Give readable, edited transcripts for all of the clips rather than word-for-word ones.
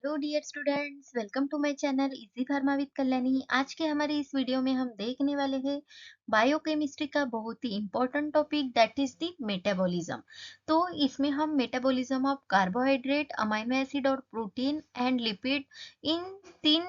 Hello dear students, welcome to my channel easy pharma with Kalyani. आज के हमारे इस वीडियो में हम देखने वाले हैं बायोकेमिस्ट्री का बहुत ही important topic, that is the metabolism. तो इसमें हम metabolism of carbohydrate, amino acid और प्रोटीन एंड लिपिड, इन तीन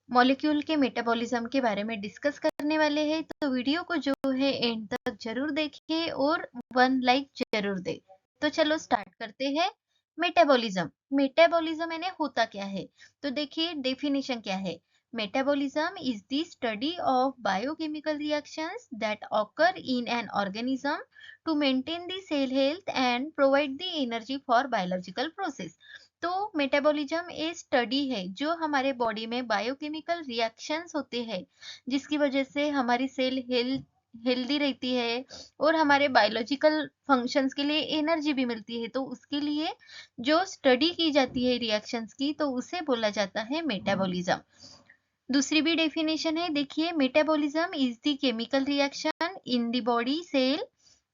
मॉलिक्यूल के मेटाबॉलिज्म के बारे में डिस्कस करने वाले हैं। तो वीडियो को जो है एंड तक जरूर देखिए और वन लाइक जरूर दे। तो चलो स्टार्ट करते हैं। मेटाबॉलिज्म मेटाबॉलिज्म यानी होता क्या है? तो देखिए डेफिनेशन क्या है। Metabolism is the study of biochemical reactions that occur in an organism to maintain the cell health and provide the energy for biological process. तो मेटाबॉलिज्म एक स्टडी है जो हमारे बॉडी में बायोकेमिकल रिएक्शंस होते हैं, जिसकी वजह से हमारी सेल हेल्दी रहती है और हमारे बायोलॉजिकल फंक्शंस के लिए एनर्जी भी मिलती है। तो उसके लिए जो स्टडी की जाती है रिएक्शंस की, तो उसे बोला जाता है मेटाबॉलिज्म। दूसरी भी डेफिनेशन है, देखिए, metabolism is the chemical reaction in the body cell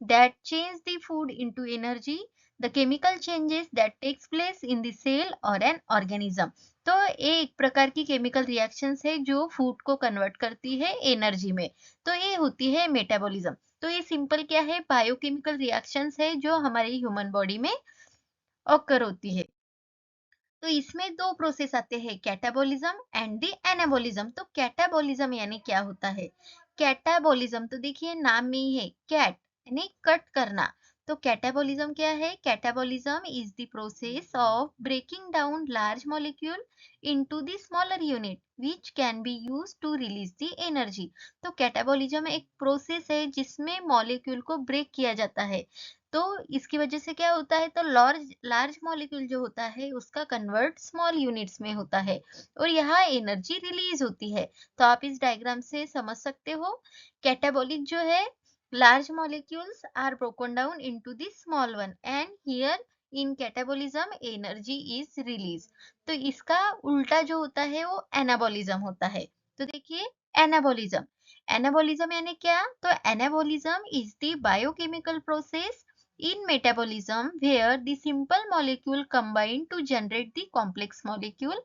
that change the food into energy, the chemical changes that takes place in the cell or an organism। तो ये एक प्रकार की केमिकल रिएक्शंस है जो फूड को कन्वर्ट करती है एनर्जी में। तो ये होती है मेटाबॉलिज्म। तो ये सिंपल क्या है, बायोकेमिकल रिएक्शंस है जो हमारी ह्यूमन बॉडी में ऑकर होती है। तो इसमें दो प्रोसेस आते हैं, कैटाबॉलिज्म एंड द एनाबॉलिज्म। तो कैटाबॉलिज्म यानी क्या होता है? कैटाबॉलिज्म तो देखिए नाम में ही है, कैट यानी कट करना। तो कैटाबॉलिज्म क्या है? Catabolism is the process of breaking down large molecule into the smaller unit which can be used to release the energy. तो कैटाबॉलिज्म एक प्रोसेस है जिसमें मॉलिक्यूल को ब्रेक किया जाता है। तो इसकी वजह से क्या होता है, तो लार्ज लार्ज मॉलिक्यूल जो होता है उसका कन्वर्ट स्मॉल यूनिट्स में होता है और यहाँ एनर्जी रिलीज होती है। तो आप इस डायग्राम से समझ सकते हो, कैटाबॉलिक जो है, large molecules are broken down into the small one and here in catabolism energy is released। तो इसका उल्टा जो होता है वो एनाबॉलिज्म होता है। तो देखिए, एनाबॉलिज्म एनाबॉलिज्म यानी क्या? तो anabolism is the biochemical process in metabolism where the simple molecule combine to generate the complex molecule।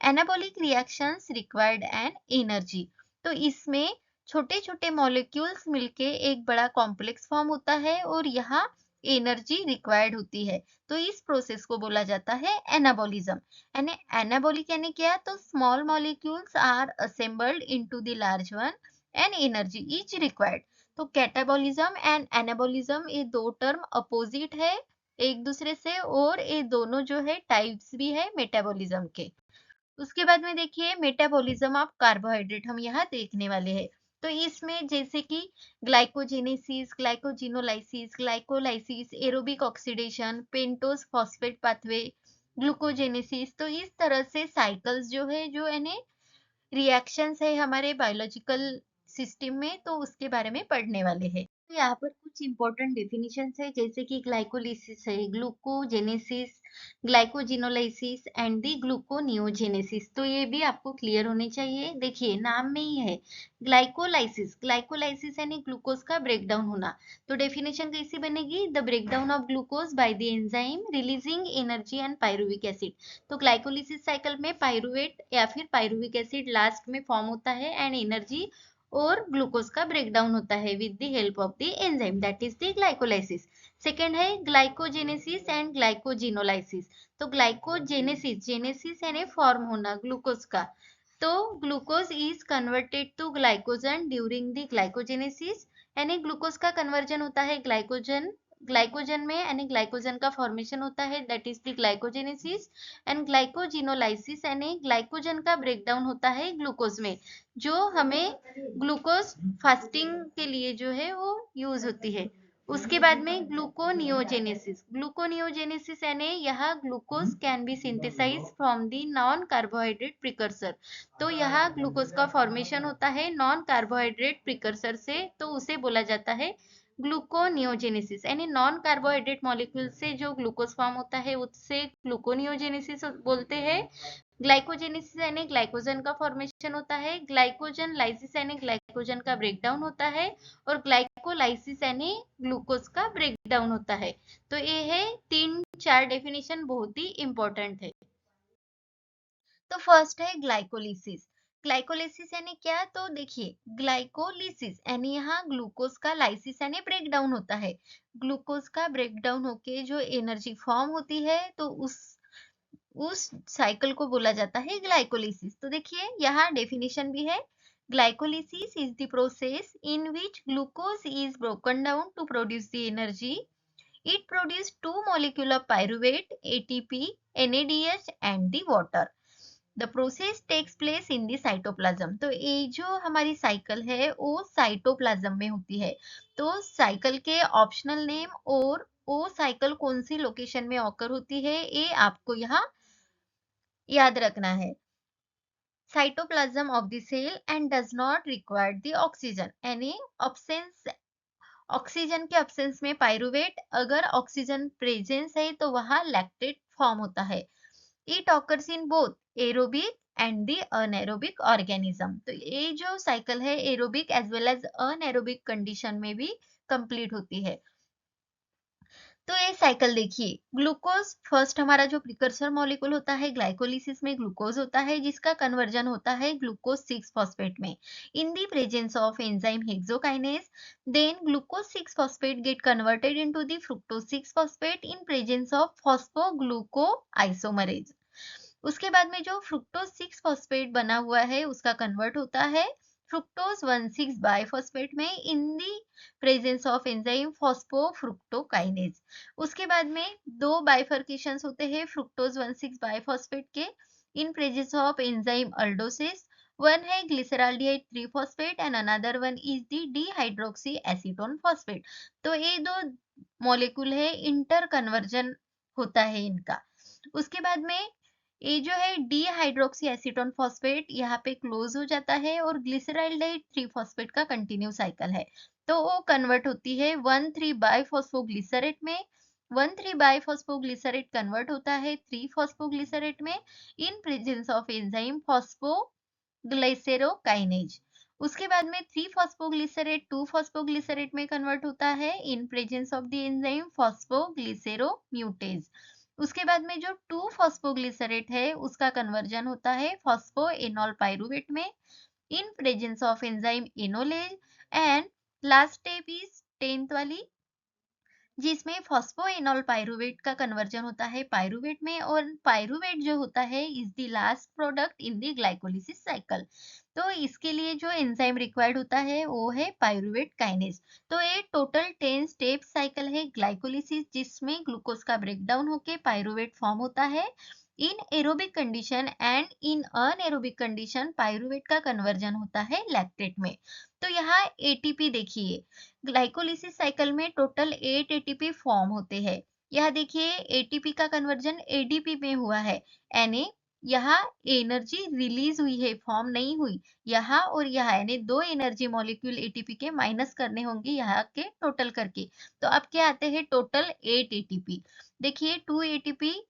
anabolic reactions required an energy। तो इसमें छोटे छोटे मॉलिक्यूल्स मिलके एक बड़ा कॉम्प्लेक्स फॉर्म होता है और यहाँ एनर्जी रिक्वायर्ड होती है। तो इस प्रोसेस को बोला जाता है एनाबॉलिज्म। यानी एनाबॉलिक यानी क्या? तो small molecules are assembled into the large one and energy is required. तो कैटाबॉलिज्म एंड एनाबॉलिज्म ये दो टर्म अपोजिट है एक दूसरे से और ये दोनों जो है टाइप्स भी है मेटाबॉलिज्म के। उसके बाद में देखिए, मेटाबॉलिज्म ऑफ कार्बोहाइड्रेट हम यहाँ देखने वाले हैं। तो इसमें जैसे कि glycogenesis, glycogenolysis, glycolysis, aerobic oxidation, pentose phosphate pathway, glucogenesis. तो इस तरह से साइकिल्स जो है, जो यानी रिएक्शंस है हमारे बायोलॉजिकल सिस्टम में, तो उसके बारे में पढ़ने वाले हैं। तो यहाँ पर कुछ इंपॉर्टेंट डेफिनेशंस है, जैसे कि ग्लाइकोलिसिस है, glucogenesis, glycogenolysis and the gluconeogenesis. तो ये भी आपको क्लियर होने चाहिए। देखिए नाम में ही है ग्लाइकोलाइसिस। ग्लाइकोलाइसिस यानी ग्लूकोज का ब्रेकडाउन होना। तो डेफिनेशन कैसी बनेगी? The breakdown of glucose by the enzyme releasing energy and pyruvic acid. तो ग्लाइकोलिसिस साइकिल में पायरुवेट या फिर पायरुविक एसिड लास्ट में फॉर्म होता है एंड एनर्जी और ग्लूकोज का ब्रेकडाउन होता है with the help of the enzyme, that is the glycolysis. Second है ग्लाइकोजेनेसिस एंड ग्लाइकोजिनोलाइसिस। तो ग्लाइकोजेनेसिस, जेनेसिस यानी फॉर्म होना ग्लूकोज का। तो glucose is converted to glycogen during the glycogenesis. यानी ग्लूकोज का कन्वर्जन होता है ग्लाइकोजन ग्लाइकोजन में, यानी ग्लाइकोजन का फॉर्मेशन होता है, that is the glycogenesis. And glycogenolysis यानी ग्लाइकोजन का ब्रेकडाउन होता है ग्लूकोज में, जो हमें ग्लूकोज फास्टिंग के लिए जो है वो यूज होती है। उसके बाद में ग्लूकोनियोजेनेसिस। ग्लूकोनियोजेनेसिस यानी यहाँ glucose can be synthesize from the non carbohydrate precursor. तो यहाँ ग्लूकोज का फॉर्मेशन होता है नॉन कार्बोहाइड्रेट प्रिकर्सर से, तो उसे बोला जाता है ग्लूकोनियोजेनेसिस। यानी नॉन कार्बोहाइड्रेट मॉलिक्यूल से जो ग्लूकोज फॉर्म होता है उससे ग्लूकोनियोजेनेसिस बोलते हैं। ग्लाइकोजेनेसिस यानी ग्लाइकोजन का फॉर्मेशन होता है, ग्लाइकोजन लाइसिस यानी ग्लाइकोजन का ब्रेकडाउन होता है और ग्लाइकोलाइसिस यानी ग्लूकोज का ब्रेकडाउन होता है। तो ये है तीन चार डेफिनेशन बहुत ही इंपॉर्टेंट है। तो फर्स्ट है ग्लाइकोलिसिस। ग्लाइकोलिसिस यानी क्या? तो देखिए, ग्लाइकोलिसिस यानी यहाँ ग्लूकोज का लाइसिस यानी ब्रेक डाउन होता है। ग्लूकोज का ब्रेक डाउन होके जो एनर्जी फॉर्म होती है, तो उस साइकिल को बोला जाता है ग्लाइकोलिसिस। तो देखिए, यहाँ डेफिनेशन भी है। Glycolysis is the process in which glucose is broken down to produce the energy. It produce two molecule of pyruvate, ATP, NADH and the water. The process takes place in the cytoplasm. तो ये जो हमारी cycle है वो cytoplasm में होती है। तो साइकिल के ऑप्शनल नेम और वो साइकिल कौन सी लोकेशन में ऑकर होती है, ये आपको यहाँ याद रखना है। Cytoplasm of the cell and does not require the oxygen, यानी ऑब्सेंस, ऑक्सीजन के ऑब्सेंस में पायरुवेट, अगर ऑक्सीजन प्रेजेंस है तो वहां लैक्टेट फॉर्म होता है। It occurs in both aerobic and the anaerobic organism. तो ये जो साइकिल है aerobic as well as anaerobic condition में भी कंप्लीट होती है। तो ये साइकिल देखिए, ग्लूकोज फर्स्ट हमारा जो प्रिकर्सर मॉलिक्यूल होता है ग्लाइकोलिसिस में ग्लूकोज होता है, जिसका कन्वर्जन होता है ग्लूकोज 6 फॉस्फेट में in the presence of enzyme hexokinase. Then glucose 6 phosphate get converted into the fructose 6 phosphate in presence of phosphoglucoisomerase. उसके बाद में जो फ्रुक्टोज 6 फॉस्फेट बना हुआ है उसका कन्वर्ट होता है फ्रुक्टोज 1,6 बाइफॉस्फेट में in the presence of enzyme phosphofructokinase. उसके बाद में दो बाइफर्केशंस होते हैं फ्रुक्टोज 1,6 बाइफॉस्फेट के in presence of enzyme aldolase. One है glyceraldehyde 3 phosphate and another one is the dihydroxy acetone phosphate. तो ये दो मॉलिक्यूल है, इंटर कन्वर्जन होता है इनका। उसके बाद में ये जो है डिहाइड्रोक्सी एसीटोन फॉस्फेट यहाँ पे क्लोज हो जाता है और ग्लिसरॉल्डिहाइड 3 फॉस्फेट का कंटिन्यू साइकिल है। तो वो कन्वर्ट होती है 1,3 बाइफॉस्फोग्लिसरेट में। 1,3 बाइफॉस्फोग्लिसरेट कन्वर्ट होता है 3 फॉस्फोग्लिसरेट में इन प्रेजेंस ऑफ एंजाइम फॉस्फोग्लिसरेकाइनेज। उसके बाद में 3 फॉस्फोग्लिसरेट 2 फॉस्फोग्लिसरेट में कन्वर्ट होता है in presence of the enzyme phosphoglyceromutase. उसके बाद में जो 2 फॉस्फोग्लिसरेट है उसका कन्वर्जन होता है फॉस्फोएनॉल पाइरुवेट में in presence of enzyme enolase. And last step is 10th वाली, जिसमें फॉस्फोएनॉल पाइरुवेट का कन्वर्जन होता है पाइरुवेट में, और पाइरुवेट जो होता है is the last product in the glycolysis cycle. तो इसके लिए जो एंजाइम रिक्वायर्ड होता है वो है पाइरुवेट काइनेज। तो ये टोटल 10 स्टेप साइकिल है ग्लाइकोलिसिस, जिसमें ग्लूकोज का ब्रेकडाउन होके पाइरुवेट फॉर्म होता है in aerobic condition and in anaerobic condition pyruvate का कन्वर्जन होता है लैक्टेट में। तो यहाँ एटीपी देखिए, ग्लाइकोलिसिस साइकिल में टोटल 8 एटीपी फॉर्म होते हैं। यह देखिए एटीपी का कन्वर्जन एडीपी में हुआ है, यानी यहाँ एनर्जी रिलीज हुई है, फॉर्म नहीं हुई। यहाँ और यहाँ यानी दो एनर्जी मॉलिक्यूल एटीपी के माइनस करने होंगे यहाँ के टोटल करके। तो अब क्या आते हैं टोटल 8 एटीपी। देखिए 2 एटीपी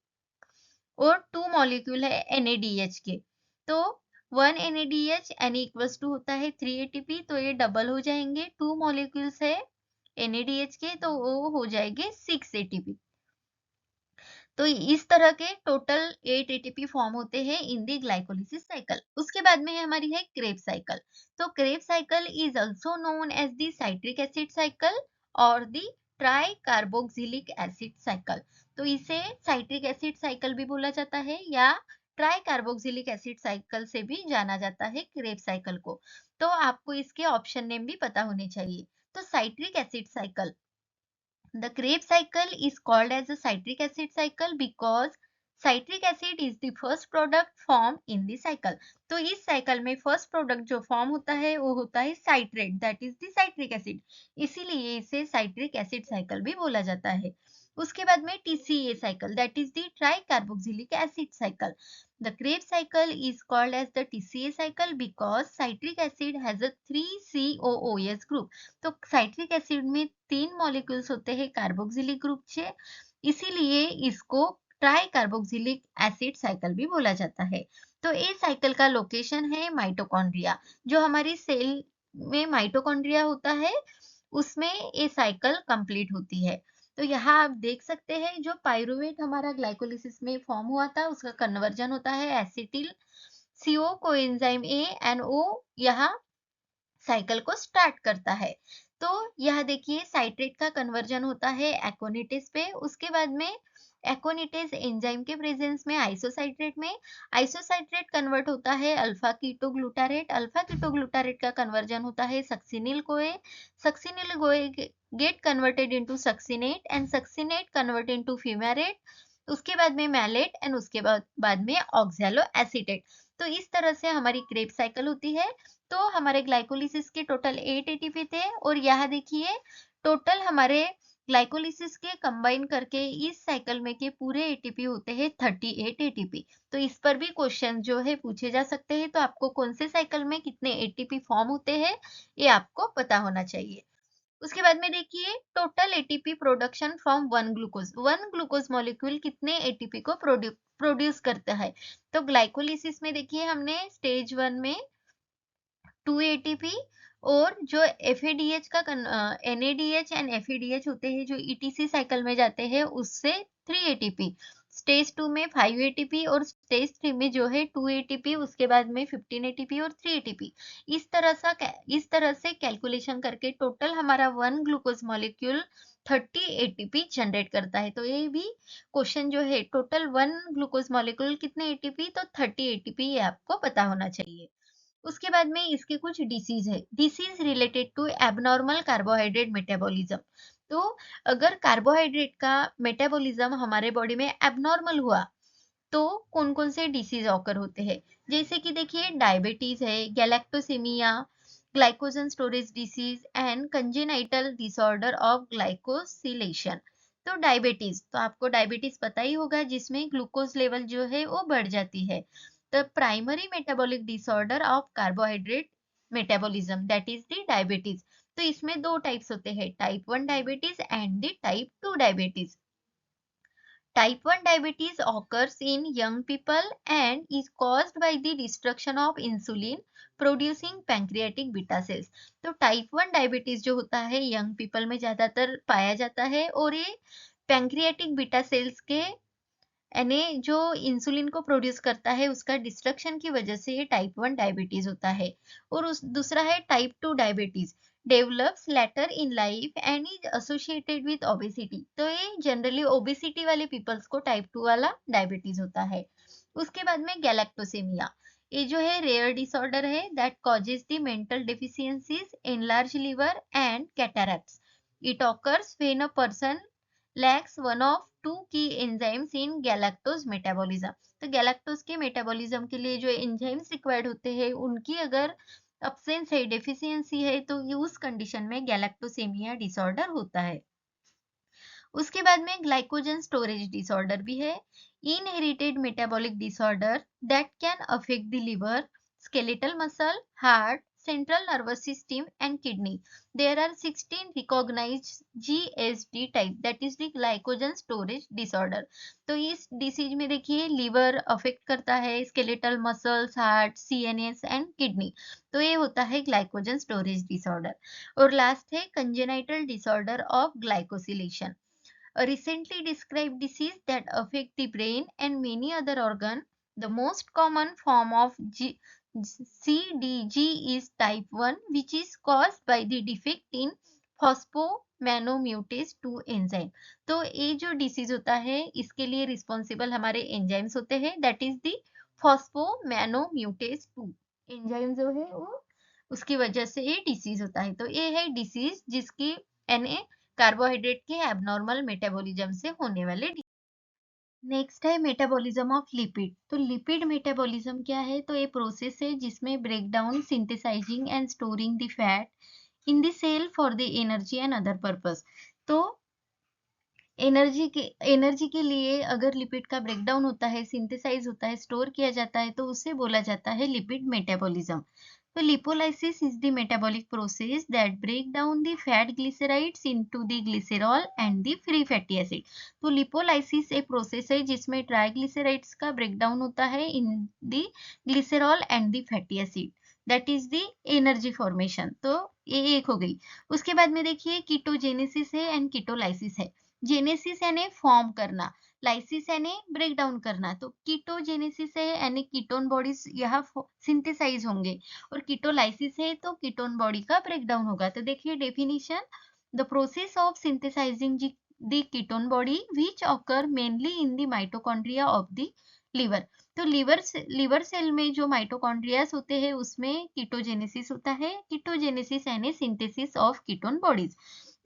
और 2 मॉलिक्यूल है NADH के। तो 1 NADH यानी इक्वल्स टू होता है 3 एटीपी, तो ये डबल हो जाएंगे। 2 मॉलिक्यूल्स है NADH के तो वो हो जाएंगे 6 एटीपी। तो इस तरह के टोटल 8 एटीपी फॉर्म होते हैं इन दी ग्लाइकोलिसिस साइकिल। उसके बाद में हमारी है क्रेब साइकिल। तो Kreb cycle is also known as the citric acid cycle और the tricarboxylic acid cycle. तो इसे साइट्रिक एसिड साइकिल भी बोला जाता है या ट्राई कार्बोक्सिलिक एसिड साइकिल से भी जाना जाता है क्रेब साइकिल को। तो आपको इसके ऑप्शन नेम भी पता होने चाहिए। तो citric acid cycle, the Krebs cycle is called as a citric acid cycle because citric acid is the first product formed in the cycle. तो इस साइकिल में फर्स्ट प्रोडक्ट जो फॉर्म होता है वो होता है citrate, that is the citric acid. इसीलिए इसे साइट्रिक एसिड साइकिल भी बोला जाता है। उसके बाद में TCA cycle, that is the try carboxylic acid cycle. The Krebs cycle is called as the TCA cycle because citric acid has a 3 COOS group. तो साइट्रिक एसिड में 3 मॉलिक्यूल्स होते हैं कार्बोक्सिलिक ग्रुप से, इसीलिए इसको ट्राई कार्बोक्सिलिक एसिड साइकिल भी बोला जाता है। तो ये साइकिल का लोकेशन है माइटोकॉन्ड्रिया। जो हमारी सेल में माइटोकॉन्ड्रिया होता है उसमें ये साइकिल कंप्लीट होती है। तो यहाँ आप देख सकते हैं जो पायरुवेट हमारा ग्लाइकोलिसिस में फॉर्म हुआ था उसका कन्वर्जन होता है acetyl CO coenzyme A and ओ यहाँ साइकिल को स्टार्ट करता है। तो यह देखिए साइट्रेट का कन्वर्जन होता है एकोनिटेज पे, उसके बाद में एकोनिटेज एंजाइम के प्रेजेंस में आइसोसाइट्रेट कन्वर्ट होता है अल्फा कीटोग्लूटारेट का कन्वर्जन होता है succinyl CoA get converted into succinate and succinate convert into fumarate, उसके बाद में मैलेट एंड उसके बाद में ऑक्सैलो एसीटेट। तो इस तरह से हमारी क्रेब साइकिल होती है। तो हमारे ग्लाइकोलिसिस के टोटल 8 एटीपी थे और यहाँ देखिए टोटल हमारे ग्लाइकोलिसिस के कंबाइन करके इस साइकिल में के पूरे एटीपी होते हैं 38 एटीपी। तो इस पर भी क्वेश्चन जो है पूछे जा सकते हैं, तो आपको कौन से साइकिल में कितने एटीपी फॉर्म होते हैं ये आपको पता होना चाहिए। उसके बाद में देखिए total ATP production from one glucose molecule कितने एटीपी को प्रोड्यूस करता है। तो ग्लाइकोलिसिस में देखिए हमने स्टेज 1 में 2 एटीपी और जो एफएडीएच का एनएडीएच एंड एफएडीएच होते हैं जो ईटीसी साइकिल में जाते हैं उससे 3 एटीपी, स्टेज 2 में 5 एटीपी और स्टेज 3 में जो है 2 एटीपी, उसके बाद में 15 एटीपी और 3 एटीपी। इस तरह से कैलकुलेशन करके टोटल हमारा one glucose molecule 30 ATP generate करता है। तो ये भी क्वेश्चन जो है टोटल वन ग्लूकोज मॉलिक्यूल कितने एटीपी, तो 30 एटीपी ये आपको पता होना चाहिए। उसके बाद में इसके कुछ डिसीज है, disease related to abnormal carbohydrate metabolism. तो अगर कार्बोहाइड्रेट का मेटाबॉलिज्म हमारे बॉडी में एबनॉर्मल हुआ तो कौन कौन से डिसीज ऑकर होते हैं, जैसे कि देखिए डायबिटीज है, galactosemia, glycogen storage disease and congenital disorder of glycosylation. तो डायबिटीज, तो आपको डायबिटीज पता ही होगा जिसमें ग्लूकोज लेवल जो है वो बढ़ जाती है। The primary metabolic disorder of carbohydrate metabolism that is the diabetes. तो इसमें दो टाइप्स होते हैं, type 1 diabetes and the type 2 diabetes. Type 1 diabetes occurs in young people and is caused by the destruction of insulin producing pancreatic beta cells। तो type 1 diabetes जो होता है young people में ज्यादातर पाया जाता है और ये पैंक्रियाटिक बीटा सेल्स के यानी जो इंसुलिन को प्रोड्यूस करता है उसका डिस्ट्रक्शन की वजह से ये टाइप 1 डायबिटीज होता है। और उस दूसरा है type 2 diabetes, develops later in life and is associated with obesity. तो ये जनरली ओबेसिटी वाले पीपल्स को टाइप 2 वाला डायबिटीज होता है। उसके बाद में गैलेक्टोसेमिया, ये जो है रेयर डिसऑर्डर है that causes the mental deficiencies, enlarge liver and cataracts. It occurs when a person lacks one of two key enzymes in galactose metabolism। तो गैलेक्टोज के मेटाबॉलिज्म के लिए जो एंजाइम्स रिक्वायर्ड होते हैं उनकी अगर अब्सेंस है, डेफिशिएंसी है, तो ये उस कंडीशन में गैलेक्टोसेमिया डिसऑर्डर होता है। उसके बाद में ग्लाइकोजन स्टोरेज डिसऑर्डर भी है, inherited metabolic disorder that can affect the liver, skeletal muscle, heart, central nervous system and kidney। There are 16 recognized GSD type that is the glycogen storage disorder। तो इस disease में देखिए liver affect करता है, skeletal muscles, heart, CNS and kidney. तो ये होता है ग्लाइकोजन स्टोरेज डिसऑर्डर। और लास्ट है congenital disorder of glycosylation, a recently described disease that affect the brain and many other organ। The most common form of CDG is type 1 which is caused by the defect in phosphomanomutase 2 enzyme। तो ये जो disease होता है इसके लिए responsible हमारे enzymes होते हैं दैट इज द फॉस्फोमैनोम्यूटेज 2 एंजाइम जो है वो उसकी वजह से ये डिसीज होता है। तो ये है डिसीज जिसकी एन कार्बोहाइड्रेट के एबनॉर्मल मेटाबॉलिज्म से होने वाले। नेक्स्ट है मेटाबॉलिज्म ऑफ लिपिड। तो लिपिड मेटाबॉलिज्म क्या है, तो ये प्रोसेस है जिसमें break down, synthesising and storing the fat in the cell for the energy and other purpose. तो एनर्जी के लिए अगर लिपिड का ब्रेकडाउन होता है, सिंथेसाइज होता है, स्टोर किया जाता है तो उसे बोला जाता है लिपिड मेटाबॉलिज्म। तो lipolysis is the metabolic process that break down the fat glycerides into the glycerol and the free fatty acid. तो लिपोलाइसिस एक प्रोसेस है जिसमें ट्राइग्लिसराइड्स का ब्रेकडाउन होता है in the glycerol and the fatty acid that is the energy formation. तो ये एक हो गई। उसके बाद में देखिए कीटोजेनेसिस है एंड कीटोलाइसिस है। जेनेसिस यानी फॉर्म करना, लाइसिस यानी ब्रेक डाउन करना। तो कीटोजेनेसिस है यानी कीटोन बॉडीज यहाँ सिंथेसाइज होंगे, और कीटोलाइसिस है तो कीटोन बॉडी का ब्रेक डाउन होगा। तो देखिए definition, the process of synthesising the ketone body which occur mainly in the mitochondria of the liver. तो लिवर सेल में जो माइटोकॉन्ड्रियास होते हैं उसमें कीटोजेनेसिस होता है। कीटोजेनेसिस यानी सिंथेसिस ऑफ कीटोन बॉडीज।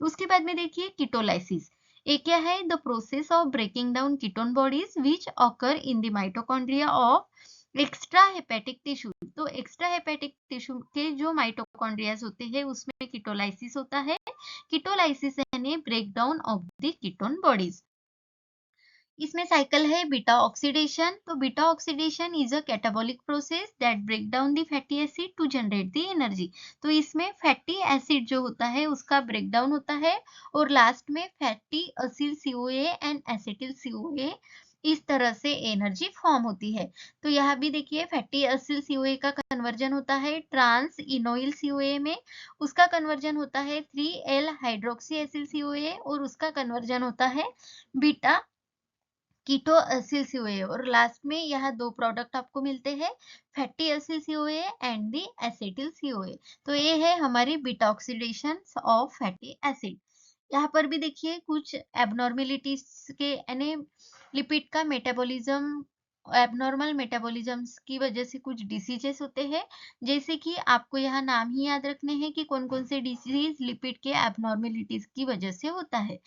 उसके बाद में देखिए कीटोलाइसिस, ये क्या है? The process of breaking down ketone bodies which occur in the mitochondria of extra hepatic tissue. तो एक्स्ट्रा हेपेटिक टिश्यू के जो माइटोकॉन्ड्रियाज होते हैं उसमें कीटोलाइसिस होता है। कीटोलाइसिस यानी break down of the ketone bodies. इसमें साइकिल है बीटा ऑक्सीडेशन। तो beta oxidation is a catabolic process that break down the fatty acid to generate the energy. तो इसमें फैटी एसिड जो होता है उसका ब्रेक डाउन होता है, और लास्ट में fatty Aseel COA and acetyl COA, इस तरह से एनर्जी फॉर्म होती है। तो यहाँ भी देखिए फैटी असिल सीओए का कन्वर्जन होता है ट्रांस इनोइल सीओए में, उसका कन्वर्जन होता है 3L हाइड्रोक्सी एसिल सीओए, और उसका कन्वर्जन होता है बीटा कीटो एसिल सीओए, और लास्ट में यहाँ दो प्रोडक्ट आपको मिलते हैं, fatty acyl COA and the acetyl COA. तो ये है हमारी beta oxidation of fatty acid. यहाँ पर भी देखिए कुछ एबनॉर्मेलिटीज के यानी लिपिड का मेटाबॉलिज्म, एबनॉर्मल मेटाबॉलिज्म्स की वजह से कुछ डिसीजेस होते हैं। जैसे कि आपको यहाँ नाम ही याद रखने हैं कि कौन कौन से डिसीज लिपिड के एबनॉर्मेलिटीज की वजह से होता है।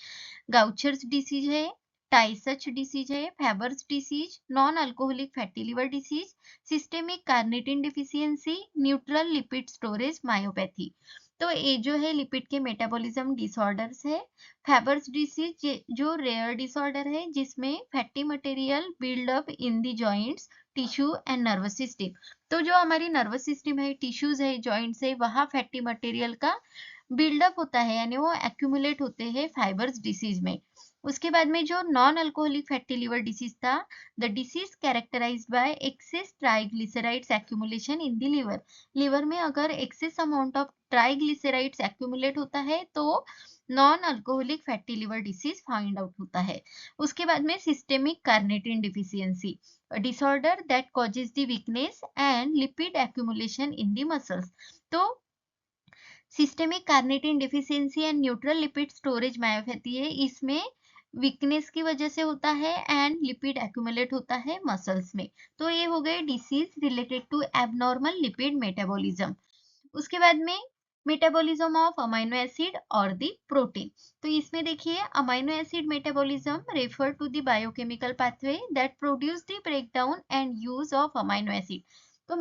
गाउचर्स डिसीज है, टाइसच डिसीज है, Fabry's disease, non alcoholic fatty liver disease, systemic carnitine deficiency, neutral lipid storage myopathy. तो ये जो है लिपिड के मेटाबॉलिज्म डिसऑर्डर्स है। फेबर्स डिसीज जो रेयर डिसऑर्डर है जिसमें fatty material build up in the joints, tissue and nervous system. तो जो हमारी नर्वस सिस्टम है, टिश्यूज है, जॉइंट्स है, वहाँ फैटी मटेरियल का बिल्डअप होता है यानी वो एक्यूमुलेट होते हैं फाइबर्स डिसीज में। उसके बाद में जो non alcoholic fatty liver disease था, the disease characterised by excess triglycerides accumulation in the liver. Liver में अगर excess amount of triglycerides accumulate होता है तो non alcoholic fatty liver disease find out होता है। उसके बाद में systemic carnitine deficiency, disorder that causes the weakness and lipid accumulation in the muscles. तो systemic carnitine deficiency and neutral lipid storage myopathy है, इसमें वीकनेस की वजह से होता है एंड लिपिड एक्यूमुलेट होता है मसल्स में। तो ये हो गए disease related to abnormal lipid metabolism. उसके बाद में मेटाबॉलिज्म ऑफ अमाइनो एसिड और द प्रोटीन। तो इसमें देखिए amino acid metabolism refer to the biochemical pathway that produce the breakdown and use of amino acid. तो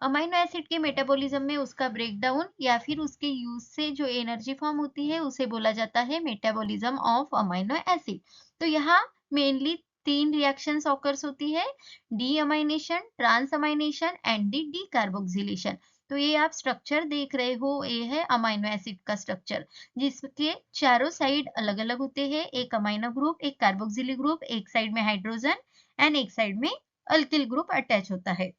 अमाइनो एसिड के metabolism में उसका ब्रेकडाउन या फिर उसके यूज से जो एनर्जी फॉर्म होती है उसे बोला जाता है मेटाबॉलिज्म ऑफ अमाइनो एसिड। तो यहाँ मेनली तीन रिएक्शंस ऑकर्स होती है, deamination, transamination and de decarboxylation. तो ये आप स्ट्रक्चर देख रहे हो, ये है अमाइनो एसिड का स्ट्रक्चर, जिसके चारों साइड अलग अलग होते हैं, एक अमाइनो ग्रुप, एक कार्बोक्सिलिक ग्रुप, एक साइड में हाइड्रोजन एंड एक साइड में अल्किल ग्रुप अटैच होता है।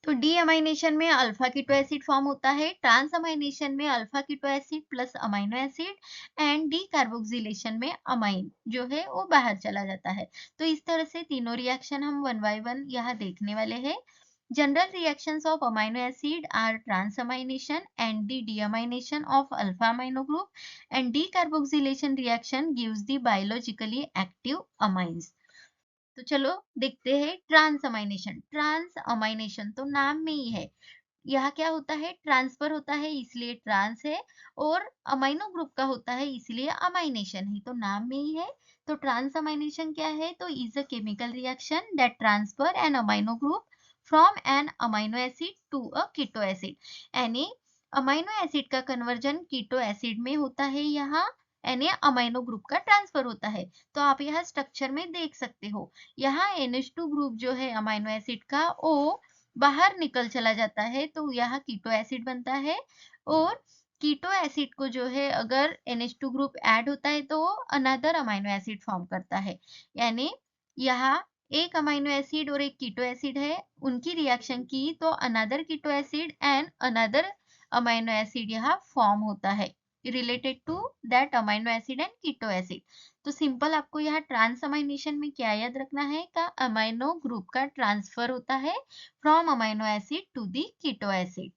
तो डी अमाइनेशन में अल्फा कीटो एसिड फॉर्म होता है, ट्रांस अमाइनेशन में alpha keto acid plus amino acid and decarboxylation में अमाइन जो है वो बाहर चला जाता है। तो इस तरह से तीनों रिएक्शन हम वन बाय वन यहाँ देखने वाले हैं। General reactions of amino acid are transamination and the deamination of alpha amino group, and decarboxylation reaction gives the biologically active amines. तो चलो देखते हैं ट्रांस अमाइनेशन। ट्रांस अमाइनेशन तो नाम में ही है, यहाँ क्या होता है, ट्रांसफर होता है इसलिए ट्रांस है, और अमाइनो ग्रुप का होता है इसलिए अमाइनेशन है, तो नाम में ही है। तो ट्रांस अमाइनेशन क्या है? तो is a chemical reaction that transfer an amino group from an amino acid to a keto acid, यानी अमाइनो एसिड का कन्वर्जन कीटो एसिड में होता है यहाँ, यानी अमाइनो ग्रुप का ट्रांसफर होता है। तो आप यहाँ स्ट्रक्चर में देख सकते हो, यहाँ NH2 ग्रुप जो है अमाइनो एसिड का वो बाहर निकल चला जाता है, तो यहाँ कीटो एसिड बनता है, और कीटो एसिड को जो है अगर NH2 ग्रुप ऐड होता है तो अनदर अमाइनो एसिड फॉर्म करता है, यानी यहाँ एक अमाइनो एसिड और एक कीटो एसिड है, उनकी रिएक्शन की तो another keto acid and another amino acid यहाँ फॉर्म होता है। Related to that amino acid and keto acid. तो सिंपल आपको यहाँ ट्रांस अमाइनेशन में क्या याद रखना है का अमाइनो ग्रुप का ट्रांसफर होता है from amino acid to the keto acid.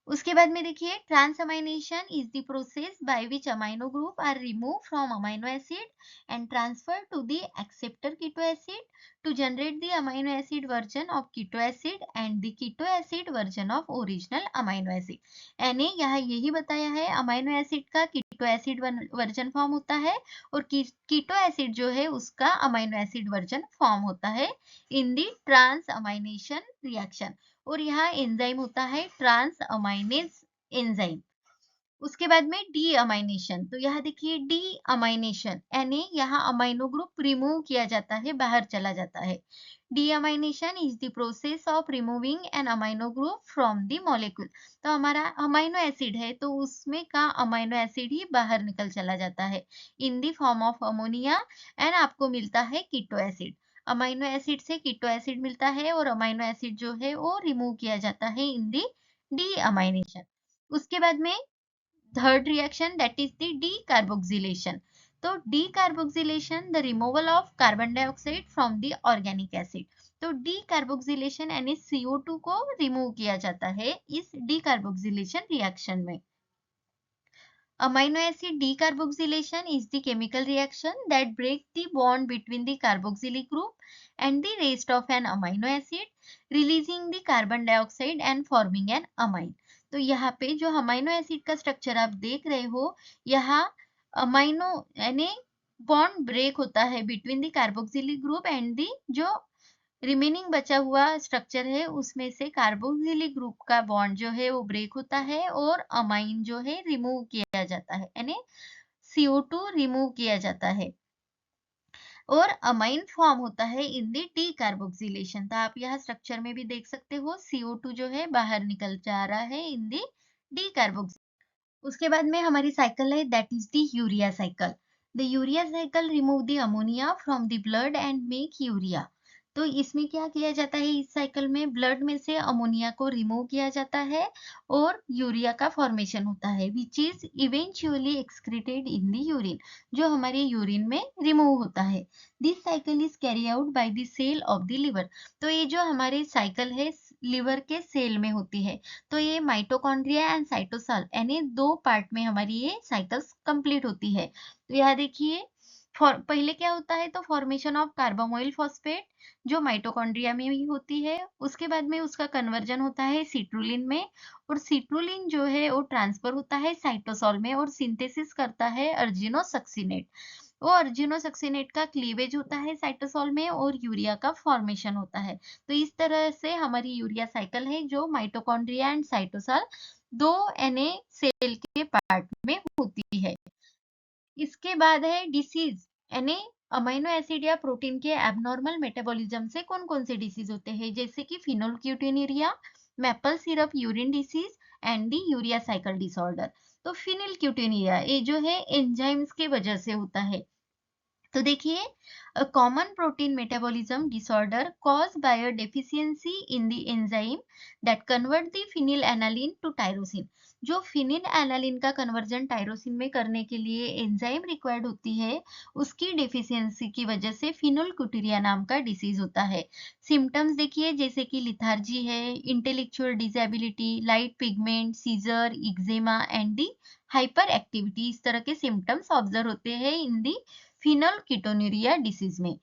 उसके बाद में देखिए transamination is the process by which amino group are remove from amino acid and transfer to the acceptor keto acid to generate the amino acid version of keto acid and the keto acid version of original amino acid. यानी यहाँ यही बताया है amino acid का कीटो acid version form होता है और keto acid जो है उसका अमाइनो एसिड वर्जन फॉर्म होता है इन दी ट्रांस अमाइनेशन रिएक्शन। और यहाँ एंजाइम होता है ट्रांस अमाइनेज एंजाइम। उसके बाद में डी अमाइनेशन, तो यहाँ देखिए डी अमाइनेशन यानी यहाँ अमाइनो ग्रुप रिमूव किया जाता है, बाहर चला जाता है। Deamination is the process of removing an amino group from the molecule. तो हमारा अमाइनो एसिड है तो उसमें का अमाइनो एसिड ही बाहर निकल चला जाता है in the form of ammonia and आपको मिलता है कीटो एसिड। अमाइनो एसिड से कीटो एसिड मिलता है और अमाइनो एसिड जो है वो रिमूव किया जाता है इन दी डी अमाइनेशन। उसके बाद में third reaction that is the decarboxylation. तो decarboxylation the removal of carbon dioxide from the organic acid। तो decarboxylation यानी CO2 को रिमूव किया जाता है इस decarboxylation reaction में। Amino acid decarboxylation is the chemical reaction that breaks the bond between the carboxylic group and the rest of an amino acid, releasing the carbon dioxide and forming an amine। तो यहाँ पे जो amino acid का structure आप देख रहे हो, यहाँ अमाइनो यानी बॉन्ड ब्रेक होता है between the carboxylic group and the जो रिमेनिंग बचा हुआ स्ट्रक्चर है उसमें से कार्बोक्सिलिक ग्रुप का बॉन्ड जो है वो ब्रेक होता है और अमाइन जो है रिमूव किया जाता है यानी CO2 रिमूव किया जाता है और अमाइन फॉर्म होता है इन दी डीकार्बोक्सिलेशन। तो आप यहाँ स्ट्रक्चर में भी देख सकते हो CO2 जो है बाहर निकल जा रहा है इन दी डीकार्बोक्सिलेशन। उसके बाद में हमारी साइकिल है that is the urea cycle. The urea cycle remove the ammonia from the blood and make urea. तो इसमें क्या किया जाता है, इस साइकिल में ब्लड में से अमोनिया को रिमूव किया जाता है और यूरिया का फॉर्मेशन होता है which is eventually excreted in the urine, जो हमारे यूरिन में रिमूव होता है। This cycle is carry out by the cell of the liver. तो ये जो हमारे साइकिल है लिवर के सेल में होती है। तो ये माइटोकॉन्ड्रिया एंड साइटोसॉल यानी दो पार्ट में हमारी ये साइकिल्स कंप्लीट होती है। तो यहाँ देखिए पहले क्या होता है, तो फॉर्मेशन ऑफ कार्बोमाइल फॉस्फेट जो माइटोकॉन्ड्रिया में ही होती है। उसके बाद में उसका कन्वर्जन होता है सिट्रुलिन में और सिट्रुलिन जो है वो ट्रांसफर होता है साइटोसॉल में और सिंथेसिस करता है अर्जिनोसक्सिनेट। वो अर्जिनोसक्सिनेट का क्लीवेज होता है साइटोसॉल में और यूरिया का फॉर्मेशन होता है। तो इस तरह से हमारी यूरिया साइकिल है जो माइटोकॉन्ड्रिया एंड साइटोसॉल दो एनए सेल के पार्ट में होती है। इसके बाद है डिसीज यानी अमीनो एसिड या प्रोटीन के एबनॉर्मल मेटाबॉलिज्म से कौन कौन से डिसीज होते हैं, जैसे कि phenylketonuria, maple syrup urine disease and the urea cycle disorder. तो फिनिलक्यूटिनुरिया ये जो है एंजाइम्स के वजह से होता है। तो देखिए a common protein metabolism disorder caused by a deficiency in the enzyme that convert the phenylalanine to tyrosine। जो phenylalanine का कन्वर्जन टायरोसिन में करने के लिए एंजाइम रिक्वायर्ड होती है उसकी डेफिशिएंसी की वजह से फिनोल्क्यूटेरिया नाम का डिसीज होता है। सिम्टम्स देखिए जैसे कि लिथार्जी है, intellectual disability, light pigment, seizure, eczema and the hyperactivity, इस तरह के सिम्टम्स ऑब्जर्व होते हैं इन दी फिनोल्क्यूटोनुरिया डिसीज में।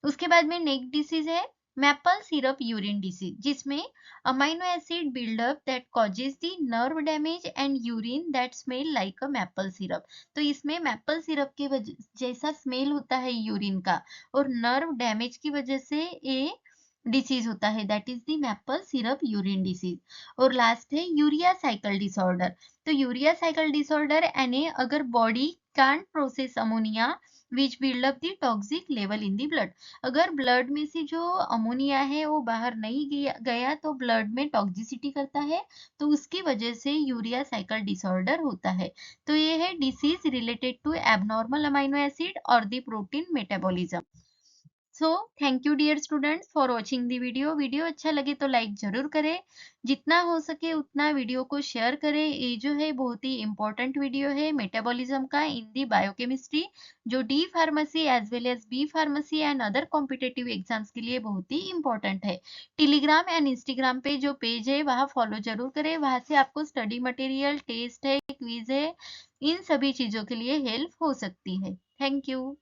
उसके बाद में नेक्स्ट डिसीज है मैपल सिरप यूरिन डिसीज, जिसमें amino acid buildup that causes the nerve damage and urine that smell like a maple syrup. तो इसमें मैपल सिरप के जैसा स्मेल होता है यूरिन का और नर्व डैमेज की वजह से ये डिसीज होता है that is the maple syrup urine disease. और लास्ट है यूरिया साइकिल डिसऑर्डर। तो यूरिया साइकिल डिसऑर्डर यानी अगर body can't process ammonia which build up the toxic level in the blood. अगर ब्लड में से जो अमोनिया है वो बाहर नहीं गया तो ब्लड में टॉक्सिसिटी करता है, तो उसकी वजह से यूरिया साइकिल डिसऑर्डर होता है। तो ये है disease related to abnormal amino acid और the protein metabolism. So thank you dear students for watching the video. Video अच्छा लगे तो लाइक जरूर करें, जितना हो सके उतना वीडियो को शेयर करें। ये जो है बहुत ही इंपॉर्टेंट वीडियो है मेटाबॉलिज्म का इन दी बायोकेमिस्ट्री, जो D pharmacy as well as B pharmacy and other competitive exams के लिए बहुत ही इंपॉर्टेंट है। टेलीग्राम एंड इंस्टाग्राम पे जो पेज है वहाँ फॉलो जरूर करें, वहां से आपको स्टडी मटेरियल, टेस्ट है, क्विज है, इन सभी चीजों के लिए हेल्प हो सकती है। Thank you.